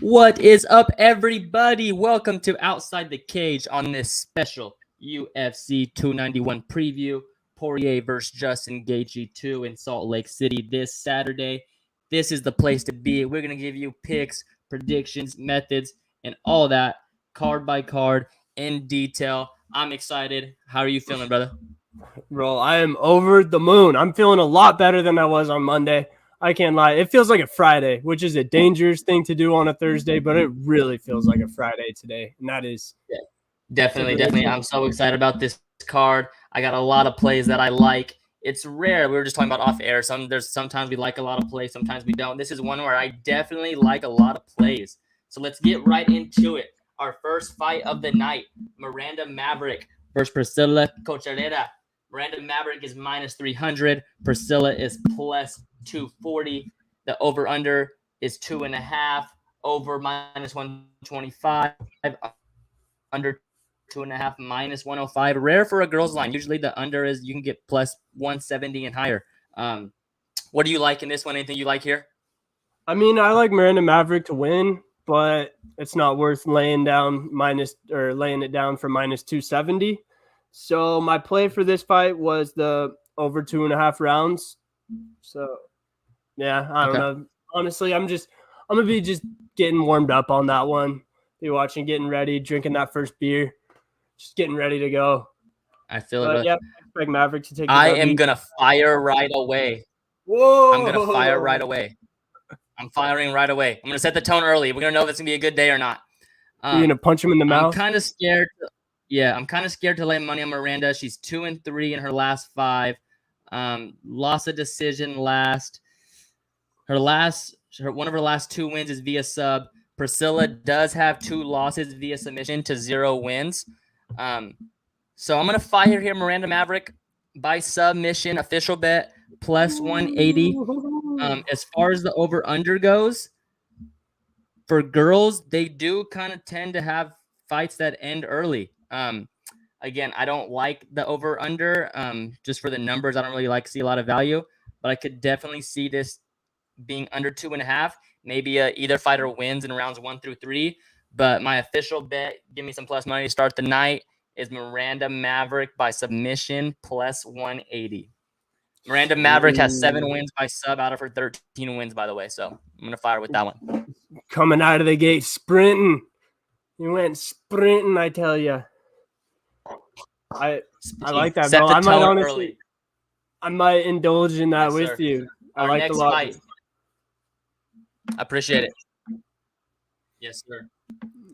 What is up, everybody? Welcome to Outside the Cage on this special UFC 291 preview. Poirier versus Justin Gaethje 2 in Salt Lake City this Saturday. This is the place to be. We're going to give you picks, predictions, methods, and all that card by card in detail. I'm excited. How are you feeling, brother? Bro, I am over the moon. I'm feeling a lot better than I was on Monday. I can't lie. It feels like a Friday, which is a dangerous thing to do on a Thursday, but it really feels like a Friday today. And that is Definitely. I'm so excited about this card. I got a lot of plays that I like. It's rare. We were just talking about off air. Sometimes we like a lot of plays, sometimes we don't. This is one where I definitely like a lot of plays. So let's get right into it. Our first fight of the night: Miranda Maverick versus Priscilla Cochera. Miranda Maverick is minus 300. Priscilla is plus 240. The over under is 2.5. Over minus 125. Under 2.5 minus 105. Rare for a girls line. Usually the under is you can get plus 170 and higher. What do you like in this one? Anything you like here? I mean, I like Miranda Maverick to win, but it's not worth laying it down for minus 270. So my play for this fight was the over 2.5 rounds. So yeah, I don't know. Honestly, I'm gonna be just getting warmed up on that one. Be watching, getting ready, drinking that first beer, just getting ready to go. I feel it. Yeah, I expect Maverick to take. I am gonna fire right away. Whoa! I'm gonna fire right away. I'm firing right away. I'm gonna set the tone early. We're gonna know if it's gonna be a good day or not. You're gonna punch him in the mouth. I'm kind of scared. I'm kind of scared to lay money on Miranda. She's 2-3 in her last 5. Lost a decision last. One of her last 2 wins is via sub. Priscilla does have 2 losses via submission to 0 wins. So I'm gonna fire here Miranda Maverick by submission, official bet plus 180. As far as the over under goes, for girls, they do kind of tend to have fights that end early. Again, I don't like the over under. Just for the numbers, I don't really see a lot of value, but I could definitely see this being under 2.5. Maybe either fighter wins in rounds 1 through 3. But my official bet, give me some plus money to start the night, is Miranda Maverick by submission plus 180. Miranda Maverick has 7 wins by sub out of her 13 wins, by the way. So I'm going to fire with that one. Coming out of the gate, sprinting. You went sprinting, I tell you. I like that, bro. I might indulge in that with you. I like the lot. I appreciate it. Yes, sir.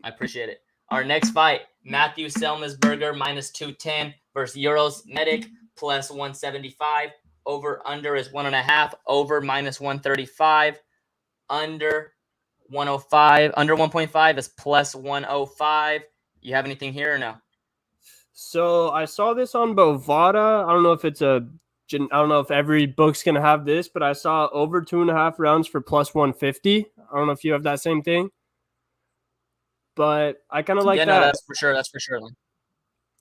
I appreciate it. Our next fight: Matthew Selmasberger minus 210 versus Euros Medic plus 175. Over under is 1.5. Over minus 135. Under 105. Under 1.5 is plus 105. You have anything here or no? So I saw this on Bovada. I don't know if every book's going to have this, but I saw over 2.5 rounds for plus 150. I don't know if you have that same thing, but I kind of like that. No, that's for sure. Okay.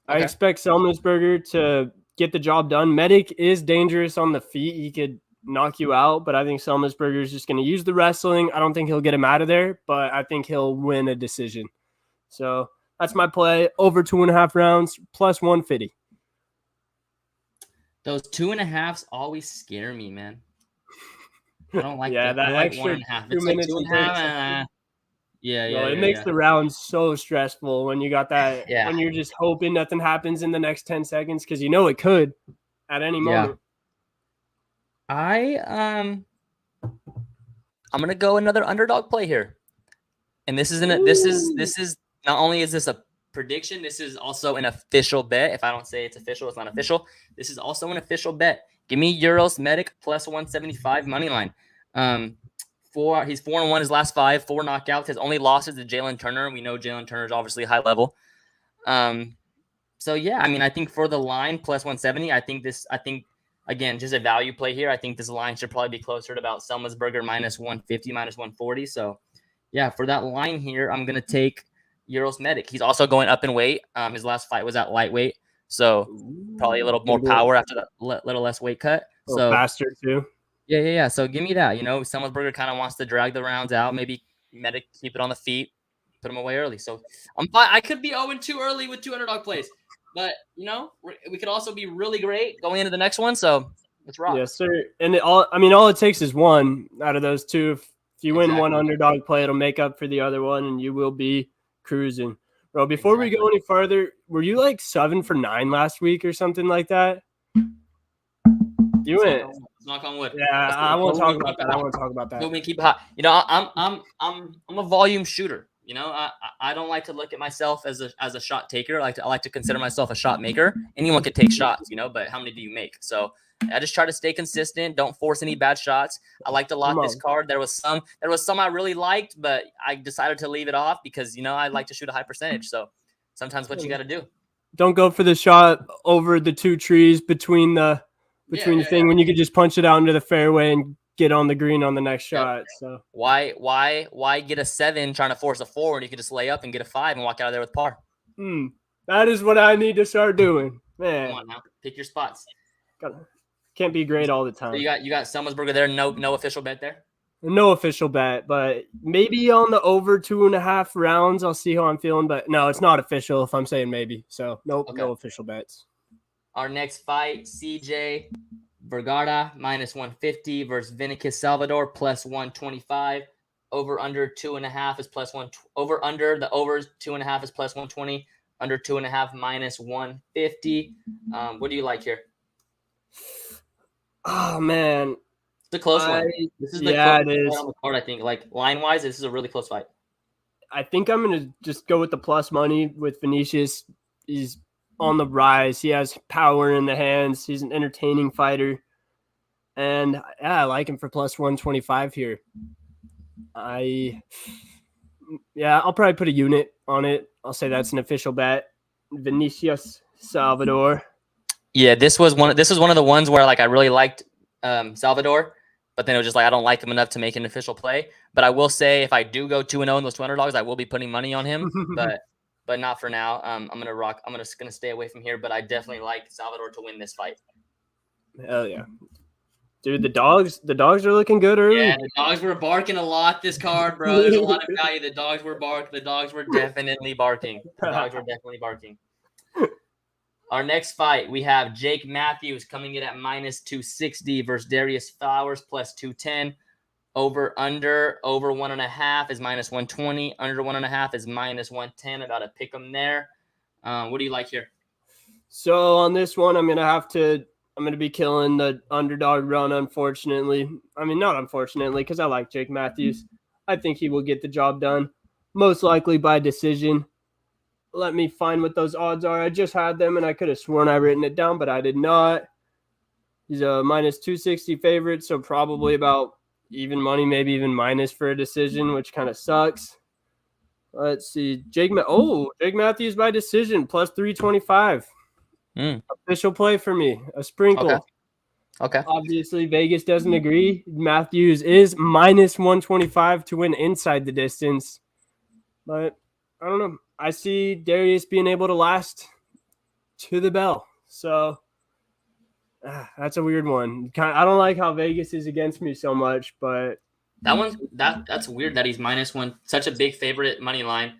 I expect Selmasberger to get the job done. Medic is dangerous on the feet. He could knock you out, but I think Selmasberger is just going to use the wrestling. I don't think he'll get him out of there, but I think he'll win a decision. So that's my play. Over 2.5 rounds, plus 150. Those 2.5s always scare me, man. I don't like that. I like extra 1.5. It's like 2.5. It makes the rounds so stressful when you got that. Yeah. When you're just hoping nothing happens in the next 10 seconds because you know it could at any moment. I'm gonna go another underdog play here, and this is not only is this a prediction, this is also an official bet. If I don't say it's official, it's not official. This is also an official bet. Give me Euros Medic plus 175 money line. He's 4-1 his last 5, 4 knockouts. His only losses to Jalen Turner. We know Jalen Turner is obviously high level. So yeah, I mean, I think for the line plus 170, I think again, just a value play here. I think this line should probably be closer to about Selmasberger minus 150, minus 140. So yeah, for that line here, I'm gonna take Euros Medic. He's also going up in weight. His last fight was at lightweight, so probably a little more power after that little less weight cut. So faster too. Yeah. So give me that. Selmasberger kind of wants to drag the rounds out, maybe Medic, keep it on the feet, put him away early. So I'm fine. I could be 0-2 early with 2 underdog plays, but we could also be really great going into the next one. So let's rock. Yes, sir. And all it takes is one out of those two. If you win one underdog play, it'll make up for the other one, and you will be cruising. Bro, before we go any further, were you like 7 for 9 last week or something like that? You went. Knock on wood. Yeah, I won't talk about that. I won't talk about that. But we keep it hot. I'm a volume shooter. I don't like to look at myself as a shot taker. I like to consider myself a shot maker. Anyone could take shots, but how many do you make? So I just try to stay consistent. Don't force any bad shots. I like to lock this card. There was some I really liked, but I decided to leave it off because I like to shoot a high percentage. So sometimes what you got to do. Don't go for the shot over the 2 trees between the thing when you could just punch it out into the fairway and get on the green on the next shot. So why get a 7 trying to force a 4 when you can just lay up and get a 5 and walk out of there with par? That is what I need to start doing, man. Come on now, pick your spots. Can't be great all the time. So you got Selmersburger there. No official bet there. No official bet, but maybe on the over 2.5 rounds. I'll see how I'm feeling, but no, it's not official. If I'm saying maybe, so nope, no official bets. Our next fight, CJ Vergara -150 versus Vinicius Salvador plus 125. Over under 2.5 is plus 1. Over under the overs 2.5 is plus 120. Under 2.5 -150. What do you like here? Oh man, it's a close one. This is the closest fight on the card, I think. Like line wise, this is a really close fight. I think I'm gonna just go with the plus money with Vinicius. He's on the rise. He has power in the hands. He's an entertaining fighter. And I like him for plus 125 here. I'll probably put a unit on it. I'll say that's an official bet. Vinicius Salvador. Yeah, this was one of the ones where I really liked Salvador, but then it was just I don't like him enough to make an official play. But I will say if I do go 2-0 in those 2 underdogs, I will be putting money on him. But not for now. I'm gonna rock. I'm gonna stay away from here. But I definitely like Salvador to win this fight. Hell yeah, dude! The dogs are looking good early. Yeah, the dogs were barking a lot this card, bro. There's a lot of value. The dogs were definitely barking. Our next fight, we have Jake Matthews coming in at -260 versus Darius Flowers plus 210. Over 1.5 is -120. Under 1.5 is -110. I got to pick them there. What do you like here? So on this one, I'm going to be killing the underdog run, unfortunately. I mean, not unfortunately, because I like Jake Matthews. I think he will get the job done, most likely by decision. Let me find what those odds are. I just had them, and I could have sworn I written it down, but I did not. He's a -260 favorite, so probably about even money, maybe even minus for a decision, which kind of sucks. Let's see. Jake Matthews by decision, plus 325. Official play for me. A sprinkle. Okay. Obviously, Vegas doesn't agree. Matthews is -125 to win inside the distance. But I don't know. I see Darius being able to last to the bell. So that's a weird one. I don't like how Vegas is against me so much, but that's weird that he's -1, such a big favorite money line,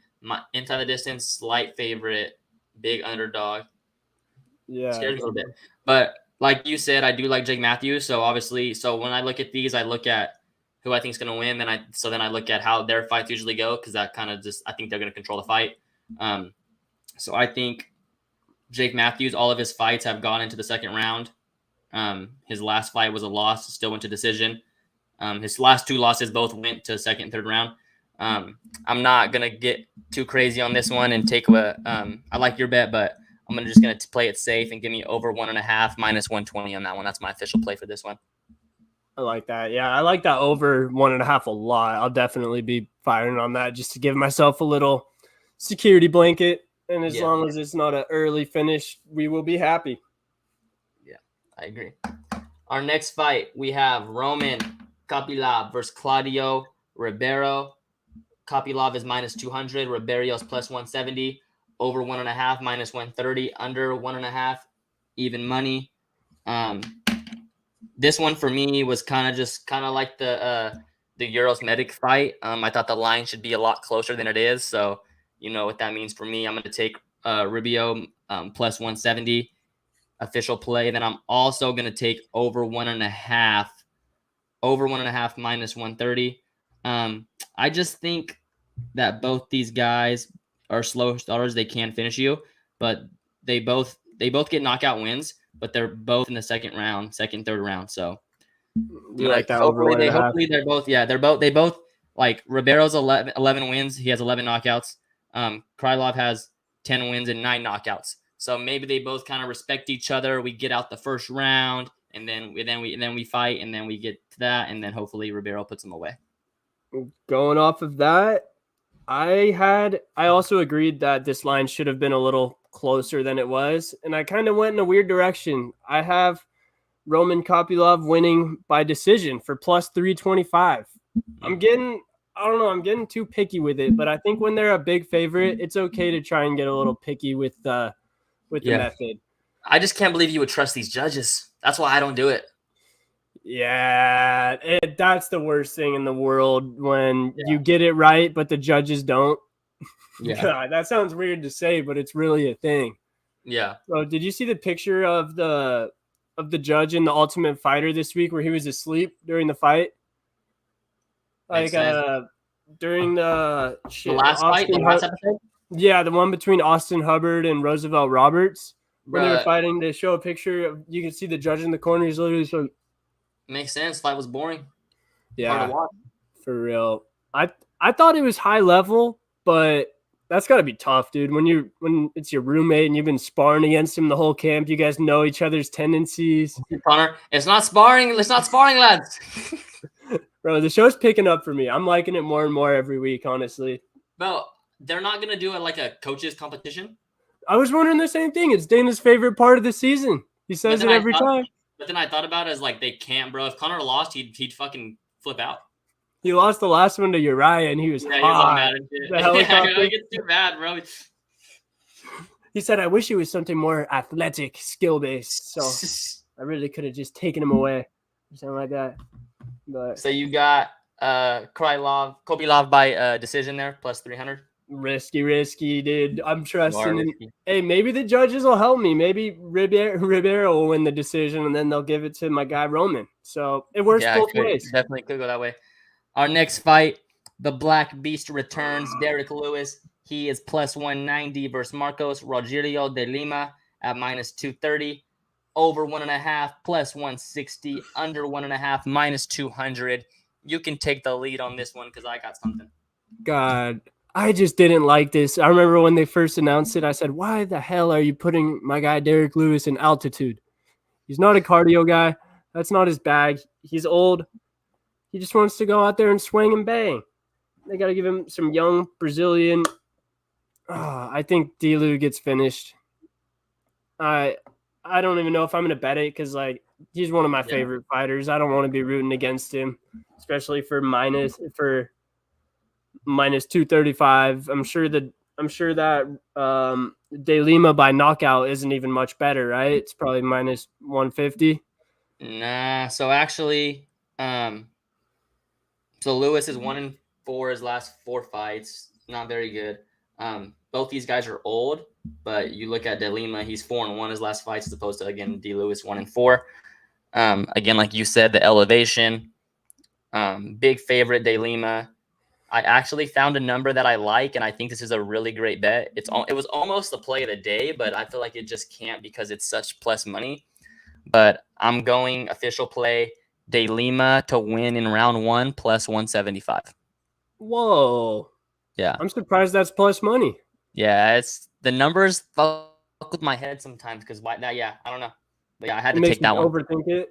inside the distance, slight favorite, big underdog. Yeah, scares me a little bit. But like you said, I do like Jake Matthews. So obviously, when I look at these, I look at who I think is going to win. Then I look at how their fights usually go because that kind of I think they're going to control the fight. So I think Jake Matthews, all of his fights have gone into the second round. His last fight was a loss, still went to decision. His last 2 losses both went to second and third round. I'm not going to get too crazy on this one and take I like your bet, but I'm just going to play it safe and give me over 1.5 -120 on that one. That's my official play for this one. I like that. Yeah, I like that over 1.5 a lot. I'll definitely be firing on that just to give myself a little security blanket. And as long as it's not an early finish, we will be happy. Yeah, I agree. Our next fight, we have Roman Kopylov versus Claudio Ribeiro. Kopylov is -200. Ribeiro is plus 170. Over 1.5 -130. Under 1.5 even money. This one for me was kind of like the the Euros Medic fight. I thought the line should be a lot closer than it is. So you know what that means for me. I'm going to take Rubio plus 170 official play. Then I'm also going to take over 1.5, minus 130. I just think that both these guys are slow starters. They can finish you, but they both get knockout wins, but they're both in the second, third round. So you like that over 1.5? Hopefully they both like Ribeiro's 11 wins. He has 11 knockouts. Krylov has 10 wins and 9 knockouts. So maybe they both kind of respect each other. We get out the first round, and then we fight, and then we get to that, and then hopefully Ribeiro puts them away. Going off of that, I also agreed that this line should have been a little closer than it was, and I kind of went in a weird direction. I have Roman Kopylov winning by decision for plus 325. I'm getting too picky with it, but I think when they're a big favorite, it's okay to try and get a little picky with the method. I just can't believe you would trust these judges. That's why I don't do it. Yeah, that's the worst thing in the world when you get it right, but the judges don't. Yeah, God, that sounds weird to say, but it's really a thing. Yeah. So, did you see the picture of the judge in the Ultimate Fighter this week where he was asleep during the fight? Like during the last fight, the last episode? Yeah, the one between Austin Hubbard and Roosevelt Roberts. When they were fighting, they show a picture. You can see the judge in the corner. He's literally so. Makes sense. Fight was boring. Yeah, hard to watch. For real. I thought it was high level, but that's got to be tough, dude. When it's your roommate and you've been sparring against him the whole camp, you guys know each other's tendencies. Connor, it's not sparring. It's not sparring, lads. Bro, the show's picking up for me. I'm liking it more and more every week, honestly. Bro, they're not gonna do it like a coaches competition. I was wondering the same thing. It's Dana's favorite part of the season. He says it every time. But then I thought about it as like they can't, bro. If Connor lost, he'd fucking flip out. He lost the last one to Uriah, and he was hot. Mad and shit. The helicopter. It gets too bad, bro. He said, "I wish it was something more athletic, skill based. So I really could have just taken him away, or something like that." But so you got Kopylov by decision there, plus 300. Risky, dude. I'm trusting. Hey, maybe the judges will help me. Maybe Ribeiro will win the decision, and then they'll give it to my guy Roman. So it works both ways. Definitely could go that way. Our next fight, the Black Beast returns. Derek Lewis. He is plus 190 versus Marcos Rogerio de Lima at minus 230. Over 1.5, plus 160. Under 1.5, minus 200. You can take the lead on this one because I got something. God. I just didn't like this. I remember when they first announced it, I said, why the hell are you putting my guy Derek Lewis in altitude? He's not a cardio guy. That's not his bag. He's old. He just wants to go out there and swing and bang. They got to give him some young Brazilian. I think D-Lu gets finished. I don't even know if I'm going to bet it because like he's one of my favorite fighters. I don't want to be rooting against him, especially for minus 235. I'm sure that De Lima by knockout isn't even much better, right? It's probably minus 150. Nah. So actually, so Lewis is 1-4 his last 4 fights. Not very good. Both these guys are old, but you look at De Lima, he's 4-1 his last fights, as opposed to again D Lewis 1-4. Again, like you said, the elevation. Big favorite De Lima. I actually found a number that I like, and I think this is a really great bet. It was almost the play of the day, but I feel like it just can't because it's such plus money. But I'm going official play De Lima to win in round 1 plus 175. Whoa. Yeah. I'm surprised that's plus money. Yeah, it's the numbers fuck with my head sometimes because I don't know. But yeah, I had to take that one. Overthink it.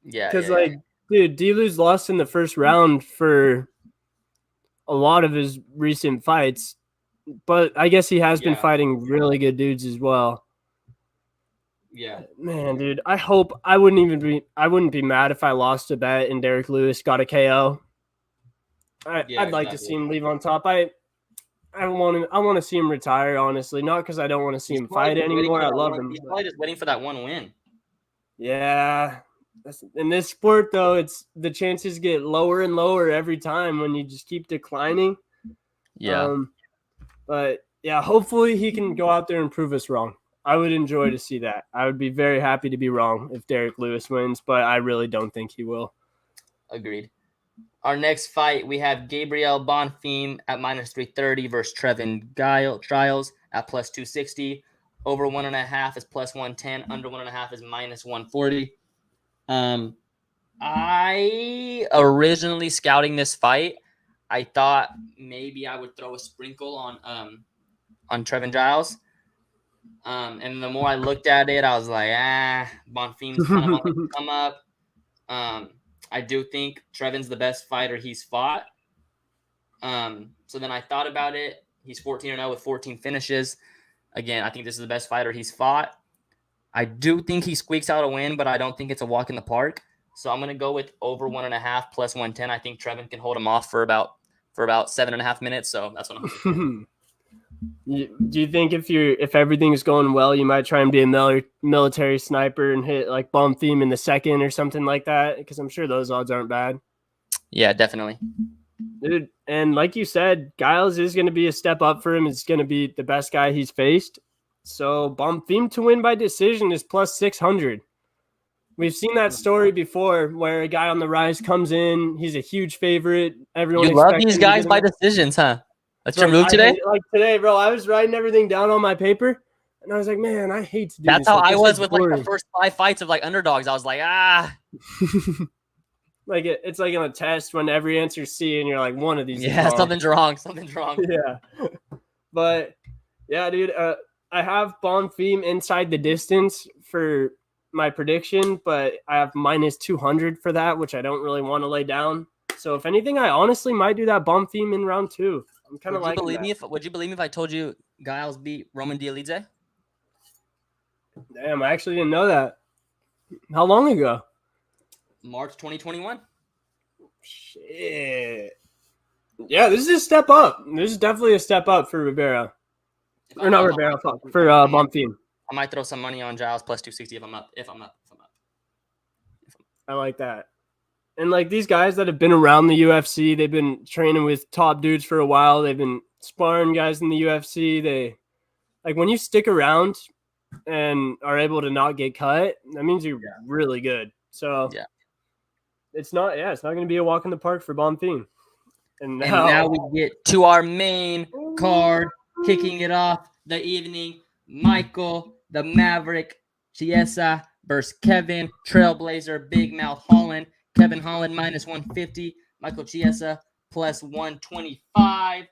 Yeah. Because dude, D-Lu's lost in the first round for a lot of his recent fights, but I guess he has been fighting really good dudes as well. Yeah, man, dude, I wouldn't be mad if I lost a bet and Derek Lewis got a KO. I'd like to see him leave on top. I want to see him retire, honestly, not because I don't want to see him fight anymore. I love him. He's probably just waiting for that one win. Yeah, In this sport, though, it's the chances get lower and lower every time when you just keep declining. Yeah. But yeah, hopefully he can go out there and prove us wrong. I would enjoy to see that. I would be very happy to be wrong if Derek Lewis wins, but I really don't think he will. Agreed. Our next fight, we have Gabriel Bonfim at -330 versus Trevin Giles at +260. Over 1.5 is +110. Under 1.5 is -140. I originally scouting this fight, I thought maybe I would throw a sprinkle on Trevin Giles. And the more I looked at it, I was like, Bonfim's kind of on the come up. I do think Trevin's the best fighter he's fought. So then I thought about it. He's 14-0 with 14 finishes. Again, I think this is the best fighter he's fought. I do think he squeaks out a win, but I don't think it's a walk in the park. So I'm gonna go with over 1.5 +110. I think Trevin can hold him off for about 7.5 minutes. So that's what I'm hoping. Do you think if everything is going well, you might try and be a military sniper and hit like Bonfim in the second or something like that? Because I'm sure those odds aren't bad. Yeah, definitely. Dude, and like you said, Giles is going to be a step up for him. It's going to be the best guy he's faced. So Bonfim to win by decision is +600. We've seen that story before where a guy on the rise comes in. He's a huge favorite. Everyone you love these guys by decisions, huh? That's your move today? Like today, bro, I was writing everything down on my paper, and I was like, man, I hate to do this. That's how I was with boring. like the first 5 fights of like underdogs. I was like, Like it's like in a test when every answer is C, and you're like, one of these. Yeah, something's wrong. Something's wrong. Yeah, but yeah, dude, I have Bonfim inside the distance for my prediction, but I have -200 for that, which I don't really want to lay down. So if anything, I honestly might do that Bonfim in round 2. I'm kind of like. Would you believe me if I told you Giles beat Roman Dialize? Damn, I actually didn't know that. How long ago? March 2021. Shit. Yeah, this is a step up. This is definitely a step up for Rivera. Or not Rivera, for Bonfim. I might throw some money on Giles +260 if I'm up. I like that. And like these guys that have been around the UFC, they've been training with top dudes for a while. They've been sparring guys in the UFC. They like when you stick around and are able to not get cut, that means you're really good. So yeah, it's not going to be a walk in the park for Bonfim. And now we get to our main card, kicking it off the evening. Michael the Maverick Chiesa versus Kevin Trailblazer Big Mouth Holland. Kevin Holland -150. Michael Chiesa +125.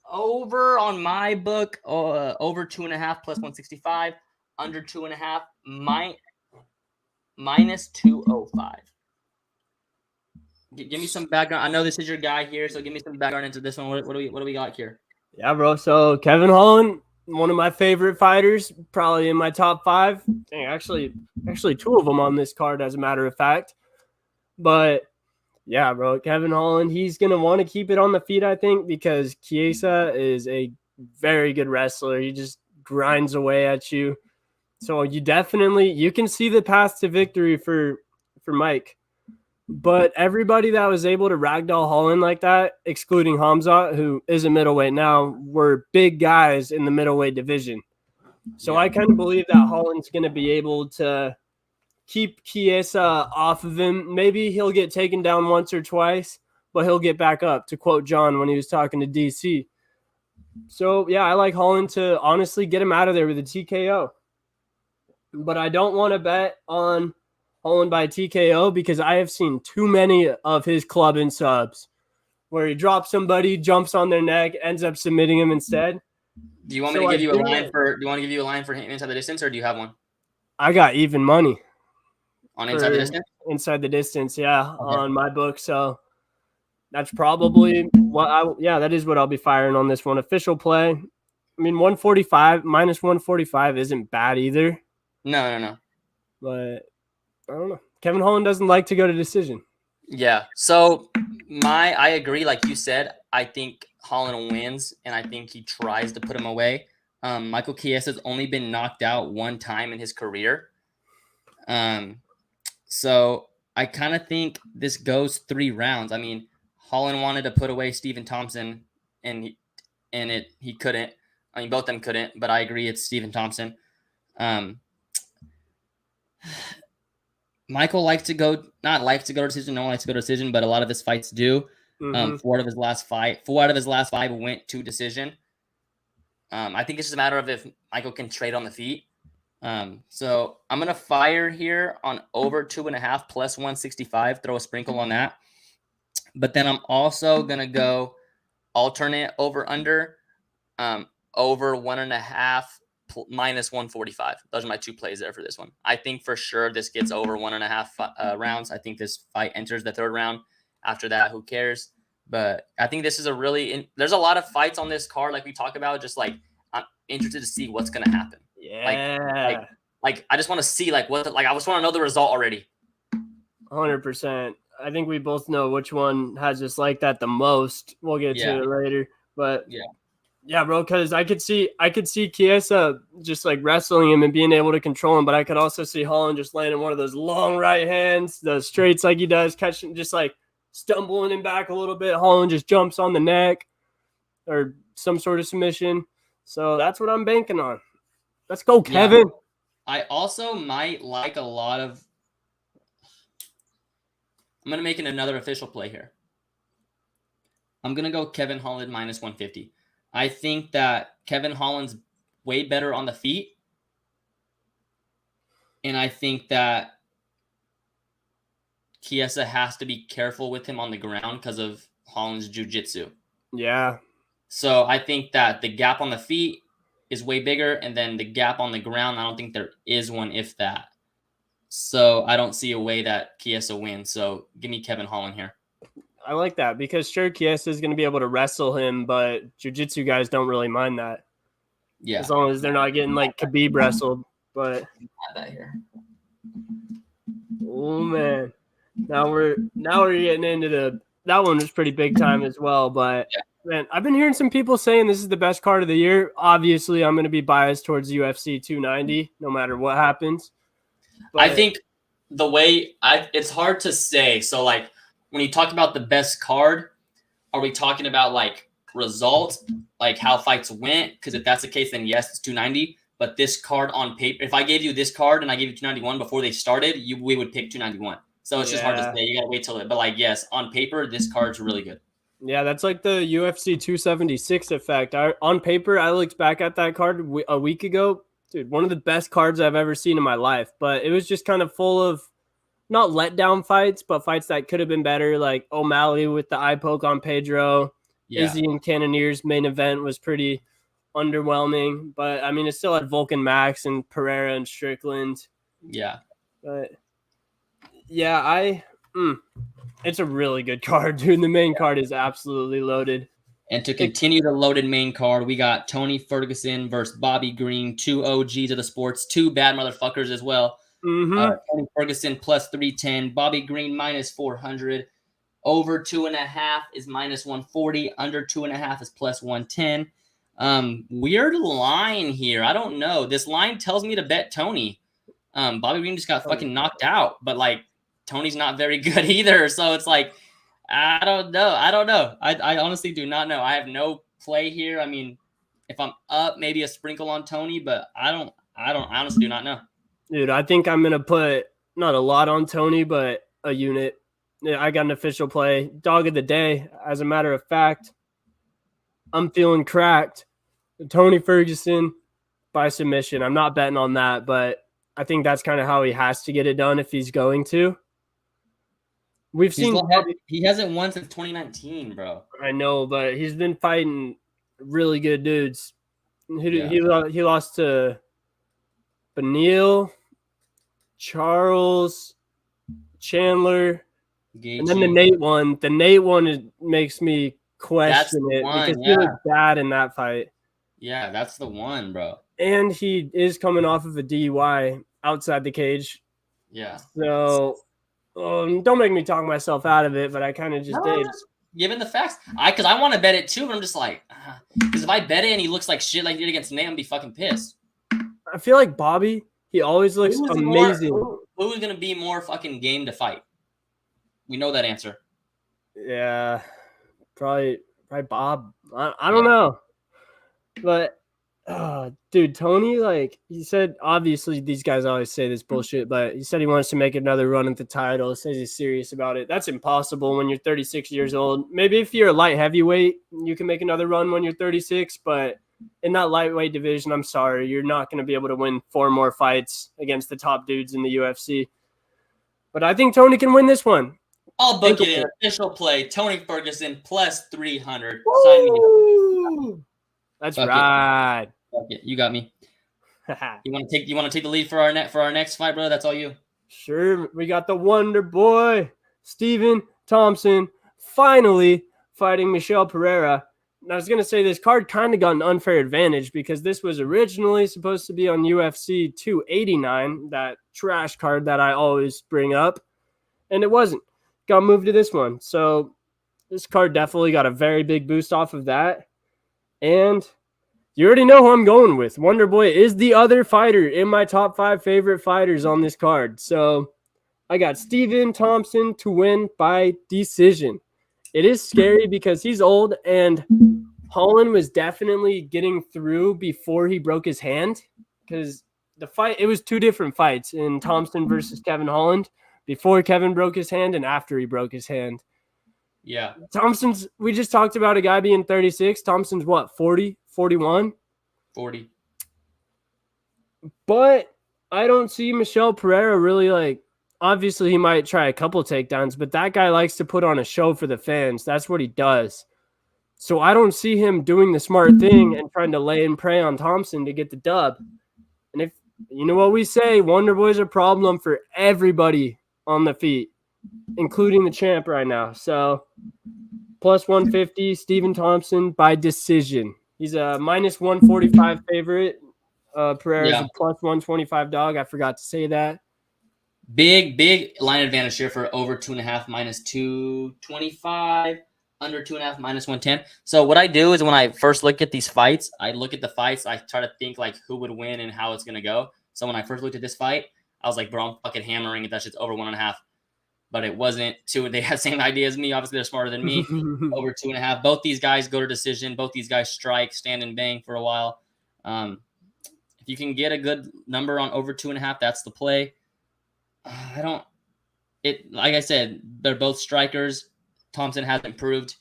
Over on my book, over 2.5 +165. Under 2.5 -205. Give me some background. I know this is your guy here, so give me some background into this one. What do we got here? Yeah, bro. So Kevin Holland, one of my favorite fighters, probably in my top 5. Dang, actually 2 of them on this card, as a matter of fact. But yeah, bro, Kevin Holland, he's gonna want to keep it on the feet, I think, because Chiesa is a very good wrestler. He just grinds away at you. So you can see the path to victory for Mike. But everybody that was able to ragdoll Holland like that, excluding Hamza, who is a middleweight now, were big guys in the middleweight division. So I kind of believe that Holland's going to be able to keep Chiesa off of him. Maybe he'll get taken down once or twice, but he'll get back up, to quote John when he was talking to DC. So, yeah, I like Holland to honestly get him out of there with a TKO. But I don't want to bet on Holland by TKO because I have seen too many of his club and subs where he drops somebody, jumps on their neck, ends up submitting him instead. Do you want me to give you a line for? Do you want to give you a line for him inside the distance, or do you have one? I got even money on inside the distance. Inside the distance, yeah, okay. On my book. So that's probably that is what I'll be firing on this one. Official play. I mean, 145 -145 isn't bad either. No. But I don't know. Kevin Holland doesn't like to go to decision. Yeah. So I agree. Like you said, I think Holland wins, and I think he tries to put him away. Michael Chiesa has only been knocked out one time in his career. So I kind of think this goes 3 rounds. I mean, Holland wanted to put away Stephen Thompson, and he couldn't. I mean, both of them couldn't, but I agree it's Stephen Thompson. Michael likes to go to decision. No one likes to go to decision, but a lot of his fights do. Mm-hmm. 4 out of his last 5 went to decision. I think it's just a matter of if Michael can trade on the feet. So I'm gonna fire here on over 2.5 plus 165. Throw a sprinkle on that. But then I'm also gonna go alternate over under, over 1.5 minus 145. Those are my 2 plays there for this one. I think for sure this gets over 1.5 rounds. I think this fight enters the 3rd round. After that, who cares? But I think this is there's a lot of fights on this card, like we talk about. Just like I'm interested to see what's gonna happen. Yeah. Like I just want to see I just want to know the result already. 100%. I think we both know which one has us like that the most. We'll get to it later, but yeah, bro. Because I could see Chiesa just like wrestling him and being able to control him, but I could also see Holland just landing one of those long right hands, those straights like he does, catching, just like stumbling him back a little bit. Holland just jumps on the neck or some sort of submission. So that's what I'm banking on. Let's go, Kevin. Yeah. I also might like a lot of. I'm going to make another official play here. I'm going to go Kevin Holland minus 150. I think that Kevin Holland's way better on the feet. And I think that Chiesa has to be careful with him on the ground because of Holland's jiu-jitsu. Yeah. So I think that the gap on the feet is way bigger, and then the gap on the ground, I don't think there is one, if that. So I don't see a way that Chiesa wins. So give me Kevin Holland here. I like that because sure, Chiesa is going to be able to wrestle him, but jiu-jitsu guys don't really mind that. Yeah. As long as they're not getting like Khabib wrestled. But have that here. Oh man. Now we're getting into that one was pretty big time as well. But man, I've been hearing some people saying this is the best card of the year. Obviously, I'm going to be biased towards UFC 290, no matter what happens. But I think the way it's hard to say. So like when you talk about the best card, are we talking about like results, like how fights went? Because if that's the case, then yes, it's 290. But this card on paper, if I gave you this card and I gave you 291 before they started, we would pick 291. So it's just hard to say. You gotta wait till it. But like, yes, on paper, this card's really good. Yeah, that's like the UFC 276 effect. On paper, I looked back at that card a week ago. Dude, one of the best cards I've ever seen in my life. But it was just kind of full of not letdown fights, but fights that could have been better. Like O'Malley with the eye poke on Pedro. Izzy and Cannonier's main event was pretty underwhelming. But, I mean, it still had Vulcan Max and Pereira and Strickland. Yeah. But, yeah, it's a really good card, dude. The main card is absolutely loaded. And to continue the loaded main card, we got Tony Ferguson versus Bobby Green, 2 OGs of the sports, 2 bad motherfuckers as well. Mm-hmm. Tony Ferguson plus 310, Bobby Green minus 400. Over 2.5 is minus 140. Under 2.5 is plus 110. Weird line here. I don't know. This line tells me to bet Tony. Bobby Green just got fucking knocked out, but like Tony's not very good either. So it's like, I don't know. I honestly do not know. I have no play here. I mean, if I'm up, maybe a sprinkle on Tony, but I honestly do not know. Dude, I think I'm going to put not a lot on Tony, but a unit. Yeah, I got an official play. Dog of the day. As a matter of fact, I'm feeling cracked. Tony Ferguson by submission. I'm not betting on that, but I think that's kind of how he has to get it done if he's going to. He hasn't won since 2019, bro. I know, but he's been fighting really good dudes. He lost to Beneil, Charles, Chandler, Gaethje. And then the Nate one. The Nate one makes me question it because he was bad in that fight. Yeah, that's the one, bro. And he is coming off of a DUI outside the cage. Yeah. So don't make me talk myself out of it, but I kind of just did. Given the facts, because I want to bet it too, but I'm just like, because if I bet it and he looks like shit like he did against Nate, I'm be fucking pissed. I feel like Bobby, he always looks amazing. Who's gonna be more fucking game to fight? We know that answer. Yeah, probably Bob. I don't know, but dude, Tony, like he said, obviously these guys always say this bullshit, but he said he wants to make another run at the title. Says he's serious about it. That's impossible when you're 36 years old. Maybe if you're a light heavyweight, you can make another run when you're 36, but in that lightweight division, I'm sorry, you're not going to be able to win 4 more fights against the top dudes in the UFC. But I think Tony can win this one. I'll book it in. Official play. Tony Ferguson plus 300. Sign me. That's right. You got me. You want to take the lead for our next fight, bro? That's all you. Sure. We got the Wonder Boy, Stephen Thompson, finally fighting Michel Pereira. And I was going to say this card kind of got an unfair advantage because this was originally supposed to be on UFC 289, that trash card that I always bring up, and it wasn't. Got moved to this one. So this card definitely got a very big boost off of that. And you already know who I'm going with. Wonder Boy is the other fighter in my top 5 favorite fighters on this card. So I got Stephen Thompson to win by decision. It is scary because he's old, and Holland was definitely getting through before he broke his hand, because the fight, it was 2 different fights in Thompson versus Kevin Holland, before Kevin broke his hand and after he broke his hand. Yeah. Thompson's, we just talked about a guy being 36. Thompson's what, 40, 41? 40. But I don't see Michel Pereira really, like, obviously he might try a couple takedowns, but that guy likes to put on a show for the fans. That's what he does. So I don't see him doing the smart thing and trying to lay and prey on Thompson to get the dub. And if you know what we say, Wonder Boy's a problem for everybody on the feet, including the champ right now. So plus 150, Stephen Thompson by decision. He's a minus 145 favorite. Pereira's a plus 125 dog. I forgot to say that. Big line advantage here for over 2.5 minus 225, under 2.5 minus 110. So what I do is when I first look at these fights, I look at the fights, I try to think like who would win and how it's gonna go. So when I first looked at this fight, I was like, bro, I'm fucking hammering it. That shit's over 1.5. But it wasn't 2. They had the same idea as me. Obviously, they're smarter than me. Over 2.5. Both these guys go to decision. Both these guys strike, stand and bang for a while. If you can get a good number on over 2.5, that's the play. Like I said, they're both strikers. Thompson hasn't proved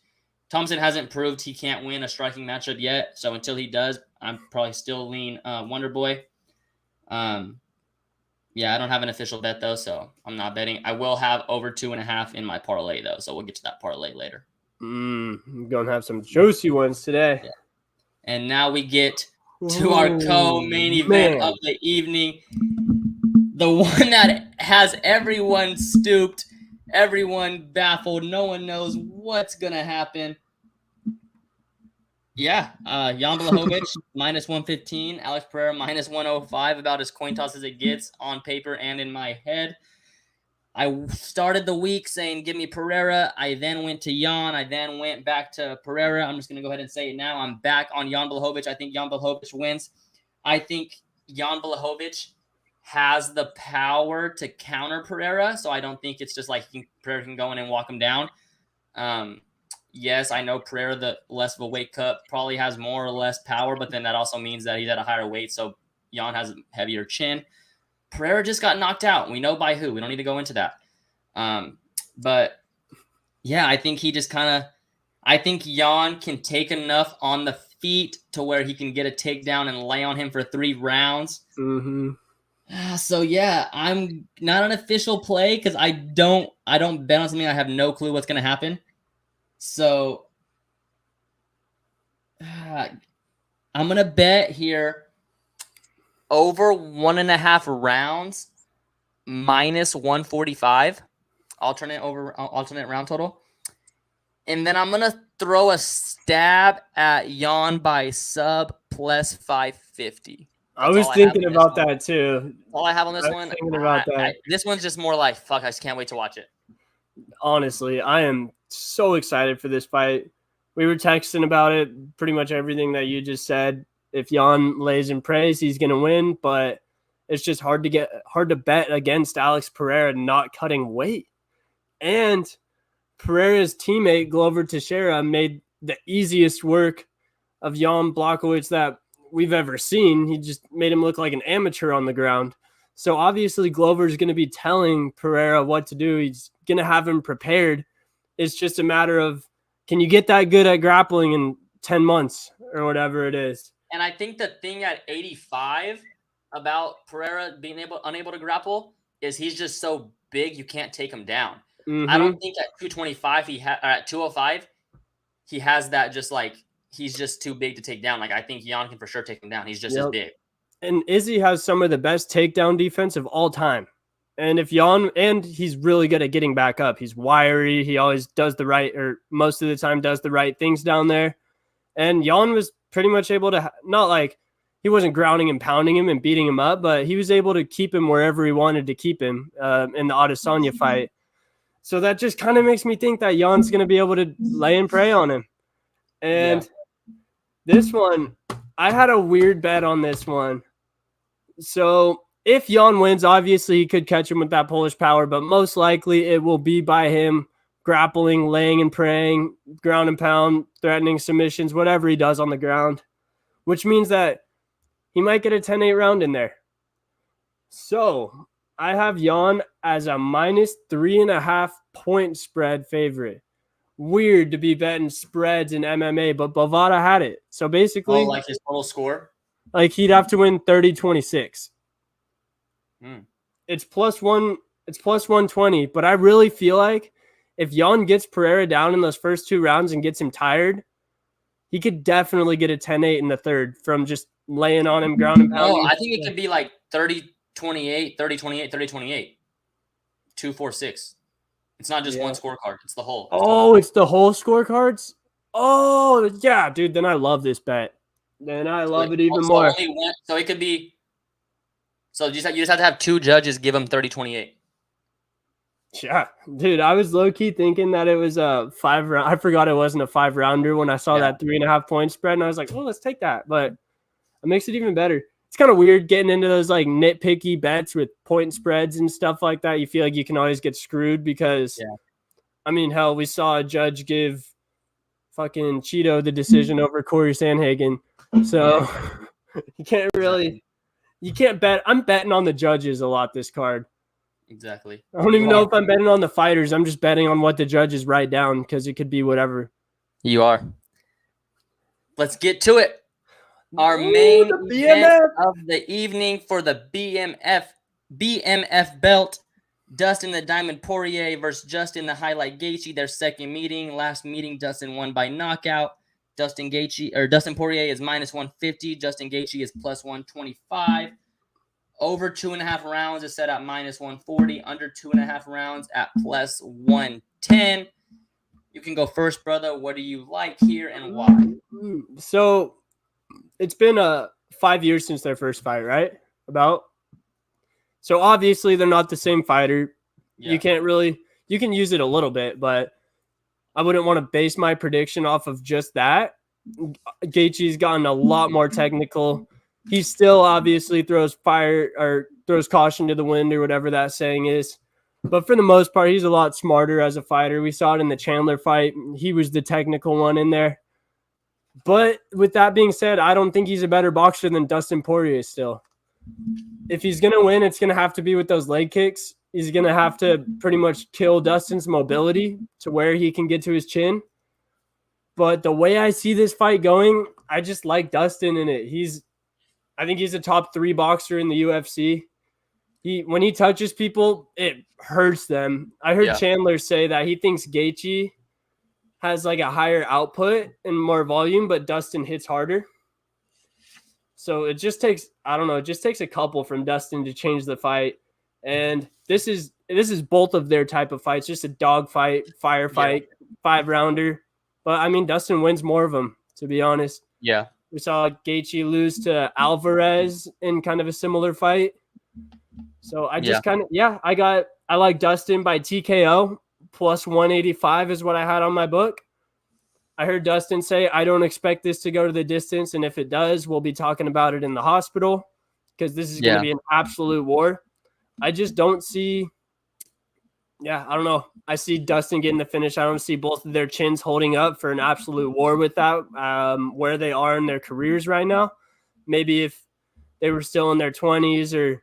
he can't win a striking matchup yet. So until he does, I'm probably still lean Wonder Boy. Yeah, I don't have an official bet though, so I'm not betting. I will have over 2.5 in my parlay though, so we'll get to that parlay later. I'm gonna have some juicy ones today. Yeah. And now we get to our co-main event of the evening. The one that has everyone stooped, everyone baffled. No one knows what's going to happen. Yeah, Jan Blachowicz, minus 115. Alex Pereira, minus 105. About as coin toss as it gets on paper and in my head. I started the week saying, give me Pereira. I then went to Jan. I then went back to Pereira. I'm just going to go ahead and say it now. I'm back on Jan Blachowicz. I think Jan Blachowicz wins. I think Jan Blachowicz has the power to counter Pereira, so I don't think it's just like Pereira can go in and walk him down. Yes, I know Pereira, the less of a weight cut, probably has more or less power, but then that also means that he's at a higher weight, so Jan has a heavier chin. Pereira just got knocked out. We know by who. We don't need to go into that. But, yeah, I think he just I think Jan can take enough on the feet to where he can get a takedown and lay on him for 3 rounds. Mm-hmm. So yeah, I'm not an official play because I don't bet on something I have no clue what's gonna happen. So I'm gonna bet here over 1.5 rounds minus 145 alternate round total, and then I'm gonna throw a stab at Jan by sub plus 550. I was thinking about that too. All I have on this one. Thinking about that. This one's just more like, fuck, I just can't wait to watch it. Honestly, I am so excited for this fight. We were texting about it, pretty much everything that you just said. If Jan lays and prays, he's going to win. But it's just hard to bet against Alex Pereira not cutting weight. And Pereira's teammate Glover Teixeira made the easiest work of Jan Blachowicz that we've ever seen. He just made him look like an amateur on the ground. So obviously Glover's going to be telling Pereira what to do. He's going to have him prepared. It's just a matter of, can you get that good at grappling in 10 months or whatever it is? And I think the thing at 85 about Pereira being unable to grapple is he's just so big you can't take him down. Mm-hmm. I don't think at 225 at 205 he has that, just like he's just too big to take down. Like I think Jan can for sure take him down. He's just as big. And Izzy has some of the best takedown defense of all time. And if Jan, and he's really good at getting back up. He's wiry. He always does the right, or most of the time does the right things down there. And Jan was pretty much able to, not like he wasn't grounding and pounding him and beating him up, but he was able to keep him wherever he wanted to keep him in the Adesanya fight. So that just kind of makes me think that Jan's going to be able to lay and prey on him. And this one, I had a weird bet on this one. So if Jan wins, obviously he could catch him with that Polish power, but most likely it will be by him grappling, laying and praying, ground and pound, threatening submissions, whatever he does on the ground, which means that he might get a 10-8 round in there. So I have Jan as a -3.5 point spread favorite. Weird to be betting spreads in MMA, but Bovada had it. So basically, like his total score? Like he'd have to win 30-26. It's plus 120, but I really feel like if Jan gets Pereira down in those first 2 rounds and gets him tired, he could definitely get a 10-8 in the third from just laying on him, ground and pounding. No, I think it could be like 30-28, 30-28, 30-28, 2-4-6. It's not just one scorecard. It's the whole. It's the whole scorecards? Oh, yeah, dude. Then I love this bet. Then I love it even more. So it could be. So you just have to have 2 judges give him 30-28. Yeah, dude. I was low key thinking that it was a 5 round. I forgot it wasn't a 5 rounder when I saw that 3.5 point spread, and I was like, "Oh, let's take that." But it makes it even better. It's kind of weird getting into those like nitpicky bets with point spreads and stuff like that. You feel like you can always get screwed because, I mean, hell, we saw a judge give fucking Cheeto the decision over Corey Sandhagen. So you can't bet. I'm betting on the judges a lot this card. Exactly. I don't even know if I'm betting on the fighters. I'm just betting on what the judges write down because it could be whatever. You are. Let's get to it. Our main event of the evening for the BMF belt. Dustin the Diamond Poirier versus Justin the Highlight Gaethje. Their second meeting. Last meeting, Dustin won by knockout. Dustin Poirier is -150. Justin Gaethje is +125. Over 2.5 rounds is set at -140. Under 2.5 rounds at +110. You can go first, brother. What do you like here and why? So it's been 5 years since their first fight, right? So obviously they're not the same fighter. You can use it a little bit, but I wouldn't want to base my prediction off of just that. Gaethje's gotten a lot more technical. He still obviously throws caution to the wind or whatever that saying is. But for the most part, he's a lot smarter as a fighter. We saw it in the Chandler fight. He was the technical one in there. But with that being said, I don't think he's a better boxer than Dustin Poirier still. If he's going to win, it's going to have to be with those leg kicks. He's going to have to pretty much kill Dustin's mobility to where he can get to his chin. But the way I see this fight going, I just like Dustin in it. I think he's a top 3 boxer in the UFC. When he touches people, it hurts them. I heard Chandler say that he thinks Gaethje has like a higher output and more volume, but Dustin hits harder. So it just takes, it just takes a couple from Dustin to change the fight. And this is both of their type of fights, just a dog fight, firefight, 5-rounder. But I mean, Dustin wins more of them, to be honest. Yeah. We saw Gaethje lose to Alvarez in kind of a similar fight. So I just I like Dustin by TKO. +185 is what I had on my book. I heard Dustin say, I don't expect this to go to the distance. And if it does, we'll be talking about it in the hospital. because this is going to be an absolute war. I just don't see. Yeah, I don't know. I see Dustin getting the finish. I don't see both of their chins holding up for an absolute war with that. Where they are in their careers right now. Maybe if they were still in their 20s or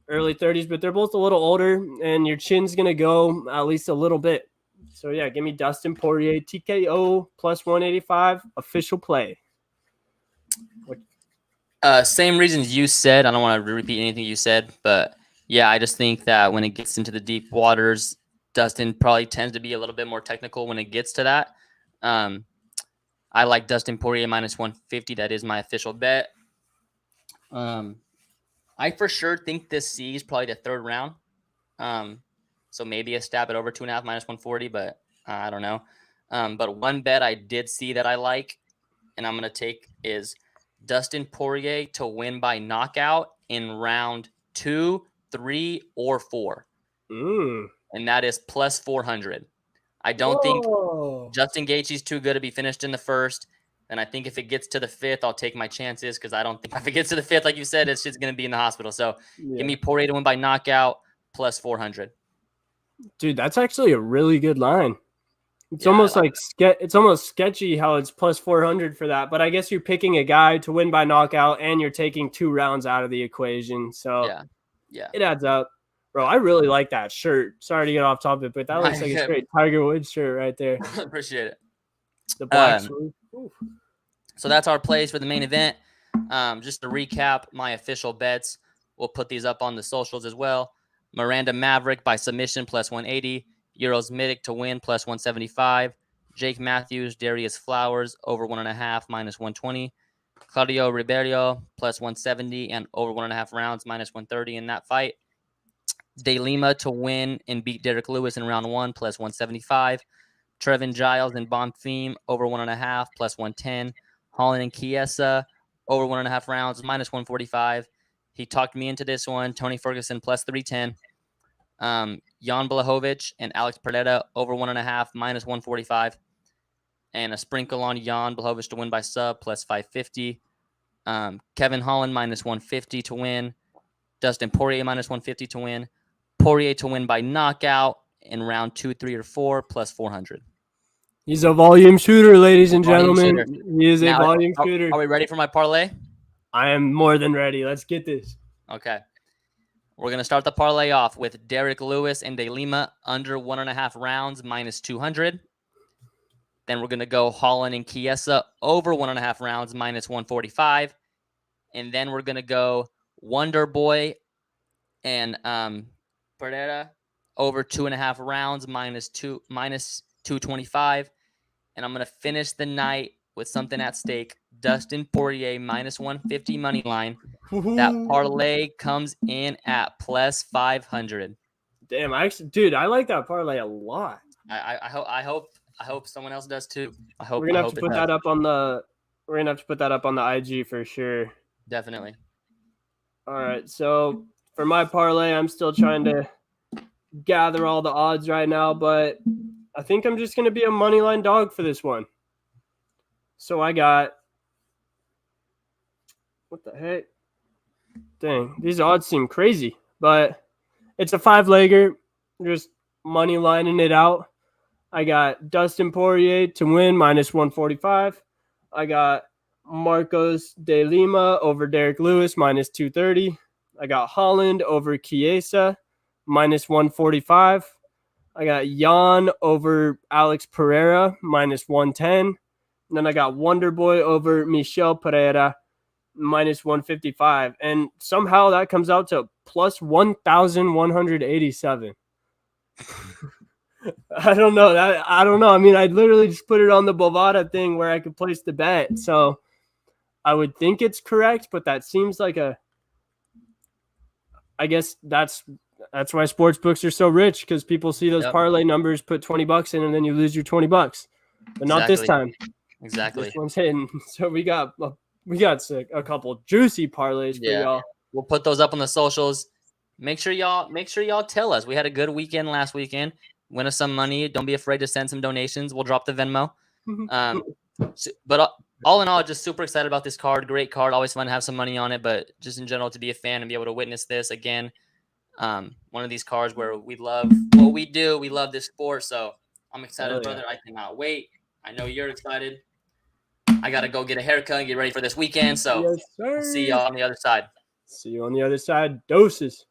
early 30s, but they're both a little older, and your chin's going to go at least a little bit. So, yeah, give me Dustin Poirier, TKO plus 185, official play. Same reasons you said. I don't want to repeat anything you said, but yeah, I just think that when it gets into the deep waters, Dustin probably tends to be a little bit more technical when it gets to that. I like Dustin Poirier minus 150. That is my official bet. I for sure think this C is probably the third round. So maybe a stab at over 2.5 minus 140, but I don't know. But one bet I did see that I like, and I'm going to take is Dustin Poirier to win by knockout in round 2, 3, or 4. And that is plus 400. I don't think Justin Gaethje's too good to be finished in the first. And I think if it gets to the 5th, I'll take my chances because I don't think if it gets to the 5th, like you said, it's just going to be in the hospital. So give me Poirier to win by knockout plus 400. Dude, that's actually a really good line. It's almost like it's almost sketchy how it's plus 400 for that. But I guess you're picking a guy to win by knockout and you're taking 2 rounds out of the equation. So yeah, it adds up. Bro, I really like that shirt. Sorry to get off topic, but that looks like a straight Tiger Woods shirt right there. Appreciate it. The black So that's our plays for the main event. Just to recap my official bets, we'll put these up on the socials as well. Miranda Maverick by submission plus 180. Euros Mitic to win plus 175. Jake Matthews, Darius Flowers over 1.5 minus 120. Claudio Ribeiro plus 170 and over 1.5 rounds minus 130 in that fight. De Lima to win and beat Derek Lewis in round 1 plus 175. Trevin Giles and Bonfim over 1.5 plus 110. Holland and Chiesa over 1.5 rounds minus 145. He talked me into this one. Tony Ferguson plus 310. Jan Blachowicz and Alex Pereira over 1.5 minus 145. And a sprinkle on Jan Blachowicz to win by sub plus 550. Kevin Holland minus 150 to win. Dustin Poirier minus 150 to win. Poirier to win by knockout in round 2, 3, or 4 plus 400. He's a volume shooter, ladies and gentlemen. He is a volume shooter. Are we ready for my parlay? I am more than ready. Let's get this. Okay. We're going to start the parlay off with Derek Lewis and De Lima under 1.5 rounds minus 200. Then we're going to go Holland and Chiesa over 1.5 rounds minus 145. And then we're going to go Wonder Boy and Pereira over 2.5 rounds minus 225. And I'm going to finish the night with something at stake. Dustin Poirier minus 150 money line. That parlay comes in at plus 500. Damn, I like that parlay a lot. I hope someone else does too. We're gonna have to put that up on the IG for sure. Definitely. All right, so for my parlay, I'm still trying to gather all the odds right now, but I think I'm just gonna be a moneyline dog for this one. So I got, what the heck? Dang, these odds seem crazy, but it's a 5-legger, just money lining it out. I got Dustin Poirier to win minus 145. I got Marcos de Lima over Derek Lewis minus 230. I got Holland over Chiesa minus 145. I got Jan over Alex Pereira minus 110. And then I got Wonder Boy over Michel Pereira minus 155. And somehow that comes out to plus 1,187. I don't know. I mean, I literally just put it on the Bovada thing where I could place the bet. So I would think it's correct, but that seems like I guess that's why sports books are so rich, because people see those parlay numbers, put $20 in, and then you lose your $20. But not this time. Exactly. This one's hitting. So we got a couple juicy parlays for y'all. We'll put those up on the socials. Make sure y'all tell us. We had a good weekend last weekend. Win us some money. Don't be afraid to send some donations. We'll drop the Venmo. But all in all, just super excited about this card. Great card. Always fun to have some money on it, but just in general to be a fan and be able to witness this again. One of these cards where we love what we do. We love this sport. So I'm excited, brother. I cannot wait. I know you're excited. I got to go get a haircut and get ready for this weekend. So Yes, sir. I'll see y'all on the other side. See you on the other side. Doses.